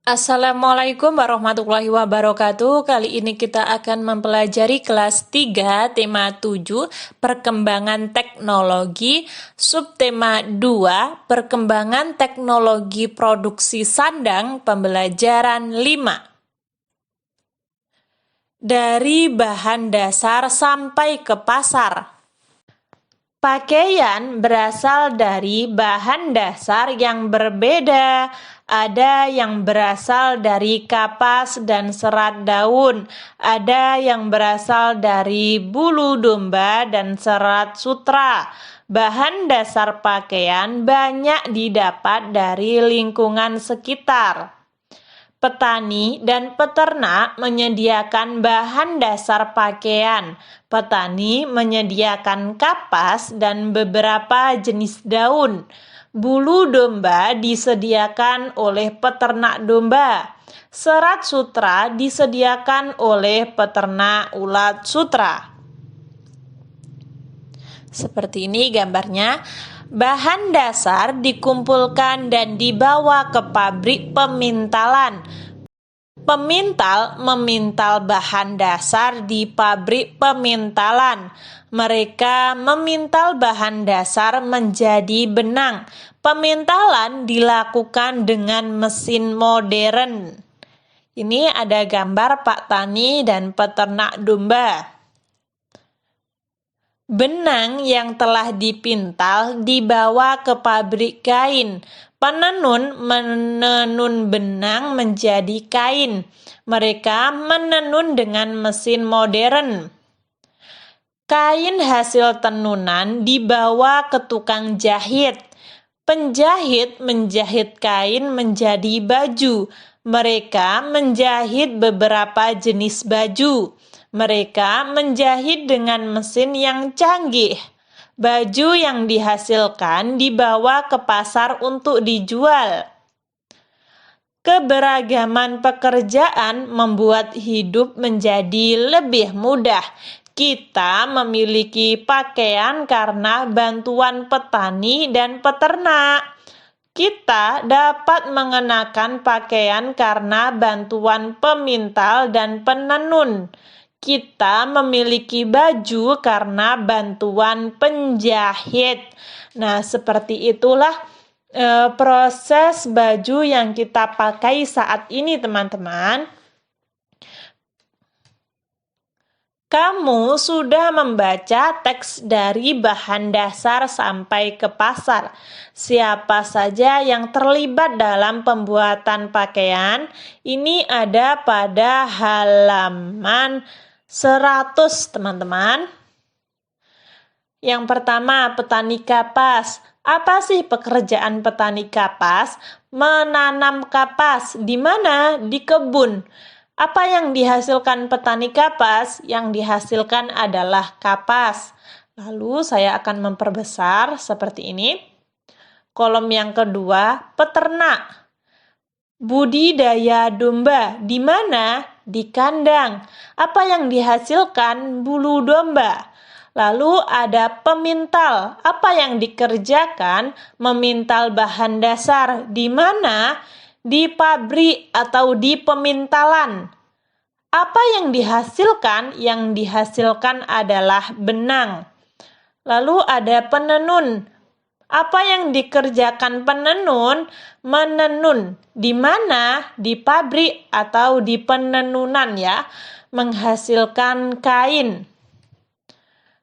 Assalamualaikum warahmatullahi wabarakatuh. Kali ini kita akan mempelajari kelas 3, tema 7, perkembangan teknologi, subtema 2, perkembangan teknologi produksi sandang, pembelajaran 5. Dari bahan dasar sampai ke pasar. Pakaian berasal dari bahan dasar yang berbeda. Ada yang berasal dari kapas dan serat daun, ada yang berasal dari bulu domba dan serat sutra. Bahan dasar pakaian banyak didapat dari lingkungan sekitar. Petani dan peternak menyediakan bahan dasar pakaian. Petani menyediakan kapas dan beberapa jenis daun. Bulu domba disediakan oleh peternak domba. Serat sutra disediakan oleh peternak ulat sutra. Seperti ini gambarnya. Bahan dasar dikumpulkan dan dibawa ke pabrik pemintalan. Pemintal memintal bahan dasar di pabrik pemintalan. Mereka memintal bahan dasar menjadi benang. Pemintalan dilakukan dengan mesin modern. Ini ada gambar Pak Tani dan peternak domba. Benang yang telah dipintal dibawa ke pabrik kain. Penenun menenun benang menjadi kain. Mereka menenun dengan mesin modern. Kain hasil tenunan dibawa ke tukang jahit. Penjahit menjahit kain menjadi baju. Mereka menjahit beberapa jenis baju. Mereka menjahit dengan mesin yang canggih. Baju yang dihasilkan dibawa ke pasar untuk dijual. Keberagaman pekerjaan membuat hidup menjadi lebih mudah. Kita memiliki pakaian karena bantuan petani dan peternak. Kita dapat mengenakan pakaian karena bantuan pemintal dan penenun. Kita memiliki baju karena bantuan penjahit. Nah, seperti itulah proses baju yang kita pakai saat ini, teman-teman. Kamu sudah membaca teks dari bahan dasar sampai ke pasar. Siapa saja yang terlibat dalam pembuatan pakaian? Ini ada pada halaman 100, teman-teman. Yang pertama, petani kapas. Apa sih pekerjaan petani kapas? Menanam kapas. Di mana? Di kebun. Apa yang dihasilkan petani kapas? Yang dihasilkan adalah kapas. Lalu saya akan memperbesar seperti ini. Kolom yang kedua, peternak. Budidaya domba. Di mana? Di kandang. Apa yang dihasilkan? Bulu domba. Lalu ada pemintal. Apa yang dikerjakan? Memintal bahan dasar. Di mana? Di pabrik atau di pemintalan. Apa yang dihasilkan? Yang dihasilkan adalah benang. Lalu ada penenun. Apa yang dikerjakan penenun? Menenun. Di mana? Di pabrik atau di penenunan ya. Menghasilkan kain.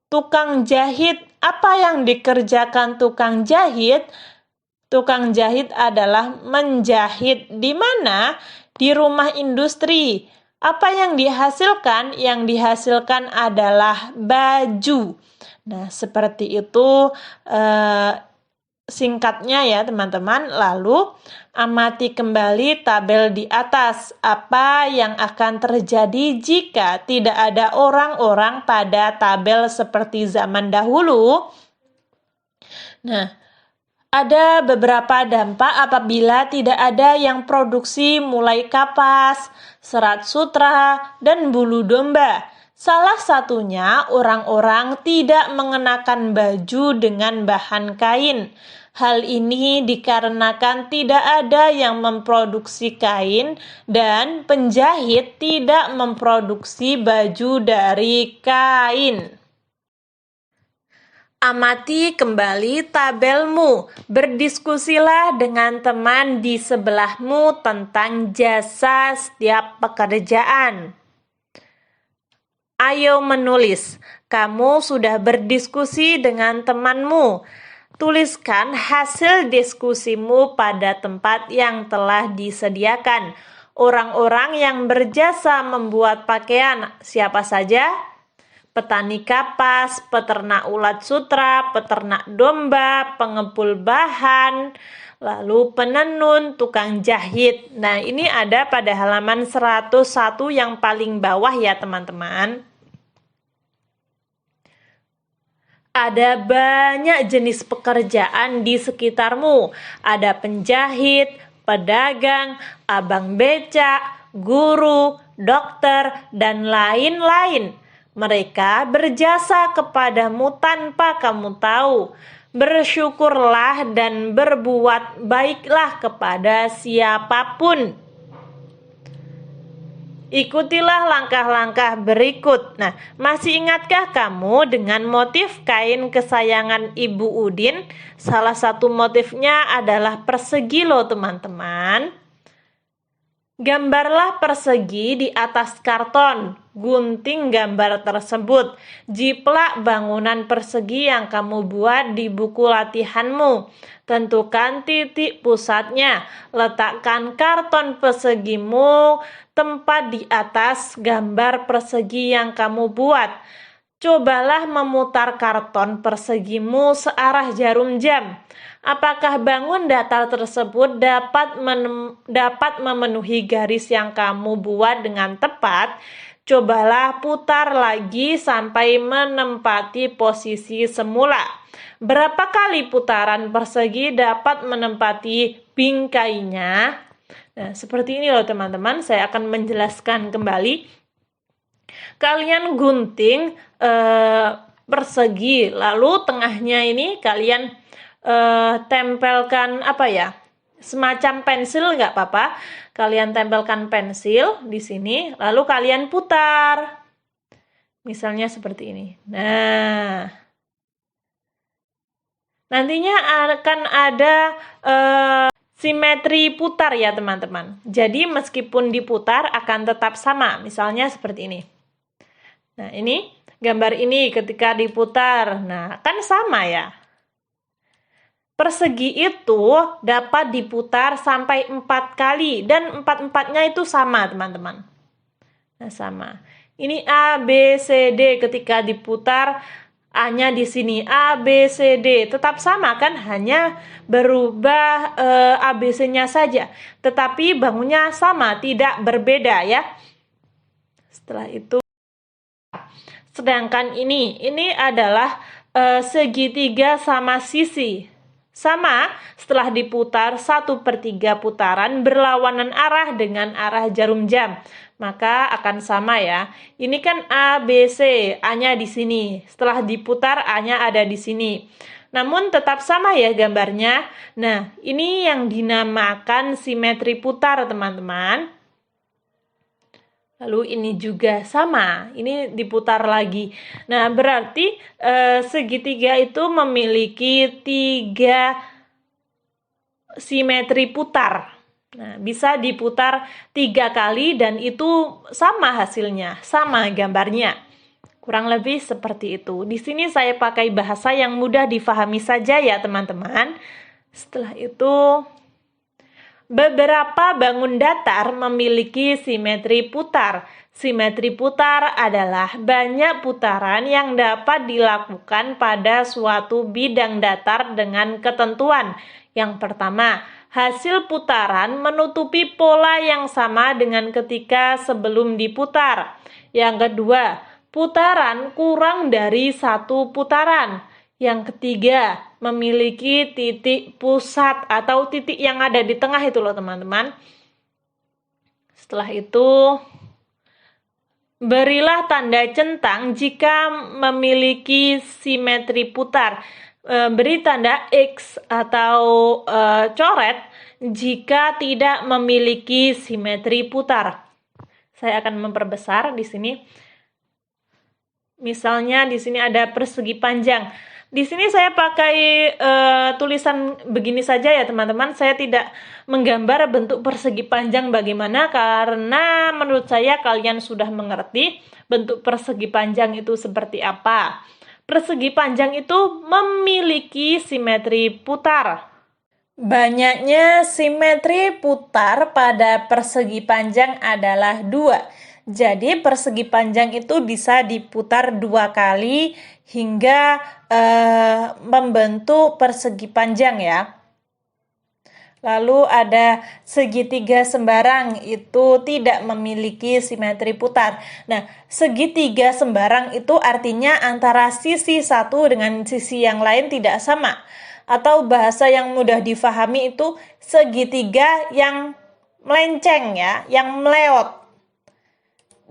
Tukang jahit. Apa yang dikerjakan tukang jahit? Tukang jahit adalah menjahit. Di mana? Di rumah industri. Apa yang dihasilkan? Yang dihasilkan adalah baju. Nah, seperti itu singkatnya ya teman-teman. Lalu amati kembali tabel di atas. Apa yang akan terjadi jika tidak ada orang-orang pada tabel seperti zaman dahulu? Nah, ada beberapa dampak apabila tidak ada yang produksi mulai kapas, serat sutra, dan bulu domba. Salah satunya orang-orang tidak mengenakan baju dengan bahan kain. Hal ini dikarenakan tidak ada yang memproduksi kain dan penjahit tidak memproduksi baju dari kain. Amati kembali tabelmu. Berdiskusilah dengan teman di sebelahmu tentang jasa setiap pekerjaan. Ayo menulis. Kamu sudah berdiskusi dengan temanmu. Tuliskan hasil diskusimu pada tempat yang telah disediakan. Orang-orang yang berjasa membuat pakaian siapa saja? Petani kapas, peternak ulat sutra, peternak domba, pengepul bahan, lalu penenun, tukang jahit. Nah, ini ada pada halaman 101 yang paling bawah ya, teman-teman. Ada banyak jenis pekerjaan di sekitarmu. Ada penjahit, pedagang, abang becak, guru, dokter, dan lain-lain. Mereka berjasa kepadamu tanpa kamu tahu. Bersyukurlah dan berbuat baiklah kepada siapapun. Ikutilah langkah-langkah berikut. Nah, masih ingatkah kamu dengan motif kain kesayangan Ibu Udin? Salah satu motifnya adalah persegi loh, teman-teman. Gambarlah persegi di atas karton. Gunting gambar tersebut. Jiplak bangunan persegi yang kamu buat di buku latihanmu. Tentukan titik pusatnya. Letakkan karton persegimu tempat di atas gambar persegi yang kamu buat. Cobalah memutar karton persegimu searah jarum jam. Apakah bangun datar tersebut dapat memenuhi garis yang kamu buat dengan tepat? Cobalah putar lagi sampai menempati posisi semula. Berapa kali putaran persegi dapat menempati bingkainya? Nah, seperti ini loh teman-teman, saya akan menjelaskan kembali. Kalian gunting persegi, lalu tengahnya ini kalian tempelkan apa ya? Semacam pensil, nggak apa-apa. Kalian tempelkan pensil di sini, lalu kalian putar. Misalnya seperti ini. Nah, nantinya akan ada simetri putar ya teman-teman. Jadi meskipun diputar akan tetap sama. Misalnya seperti ini. Nah, ini gambar ini ketika diputar. Nah, kan sama ya. Persegi itu dapat diputar sampai 4 kali dan 4-4-nya itu sama, teman-teman. Nah, sama. Ini A, B, C, D ketika diputar A-nya di sini, A, B, C, D. Tetap sama kan, hanya berubah ABC-nya saja. Tetapi bangunnya sama, tidak berbeda ya. Setelah itu, sedangkan ini adalah segitiga sama sisi. Sama, setelah diputar 1/3 putaran berlawanan arah dengan arah jarum jam. Maka akan sama ya. Ini kan A, B, C. A-nya di sini. Setelah diputar, A-nya ada di sini. Namun tetap sama ya gambarnya. Nah, ini yang dinamakan simetri putar, teman-teman. Lalu ini juga sama, ini diputar lagi. Nah, berarti segitiga itu memiliki 3 simetri putar. Nah, bisa diputar 3 kali dan itu sama hasilnya, sama gambarnya. Kurang lebih seperti itu. Di sini saya pakai bahasa yang mudah difahami saja ya, teman-teman. Setelah itu, beberapa bangun datar memiliki simetri putar. Simetri putar adalah banyak putaran yang dapat dilakukan pada suatu bidang datar dengan ketentuan. Yang pertama, hasil putaran menutupi pola yang sama dengan ketika sebelum diputar. Yang kedua, putaran kurang dari 1 putaran. Yang ketiga, memiliki titik pusat atau titik yang ada di tengah itu loh teman-teman. Setelah itu, berilah tanda centang jika memiliki simetri putar. beri tanda X atau coret jika tidak memiliki simetri putar. Saya akan memperbesar di sini. Misalnya di sini ada persegi panjang. Di sini saya pakai tulisan begini saja ya teman-teman. Saya tidak menggambar bentuk persegi panjang bagaimana, karena menurut saya kalian sudah mengerti bentuk persegi panjang itu seperti apa. Persegi panjang itu memiliki simetri putar. Banyaknya simetri putar pada persegi panjang adalah 2. Jadi persegi panjang itu bisa diputar 2 kali hingga membentuk persegi panjang ya. Lalu ada segitiga sembarang, itu tidak memiliki simetri putar. Nah, segitiga sembarang itu artinya antara sisi satu dengan sisi yang lain tidak sama. Atau bahasa yang mudah difahami itu segitiga yang melenceng ya, yang meleot.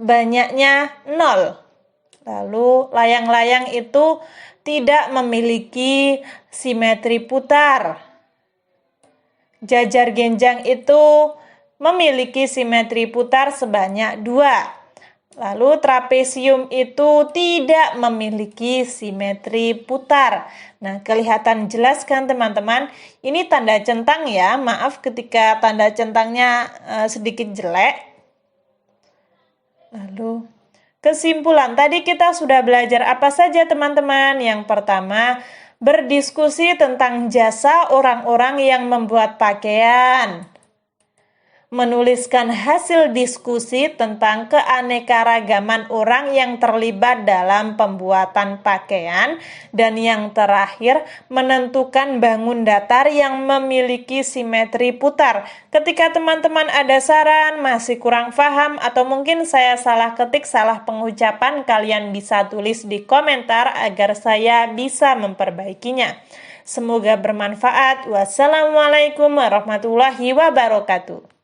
Banyaknya 0. Lalu layang-layang itu tidak memiliki simetri putar. Jajar genjang itu memiliki simetri putar sebanyak 2. Lalu trapesium itu tidak memiliki simetri putar. Nah, kelihatan jelas kan teman-teman? Ini tanda centang ya, maaf ketika tanda centangnya sedikit jelek. Lalu kesimpulan, tadi kita sudah belajar apa saja teman-teman? Yang pertama, berdiskusi tentang jasa orang-orang yang membuat pakaian. Menuliskan hasil diskusi tentang keanekaragaman orang yang terlibat dalam pembuatan pakaian. Dan yang terakhir, menentukan bangun datar yang memiliki simetri putar. Ketika teman-teman ada saran, masih kurang paham, atau mungkin saya salah ketik, salah pengucapan, kalian bisa tulis di komentar agar saya bisa memperbaikinya. Semoga bermanfaat. Wassalamualaikum warahmatullahi wabarakatuh.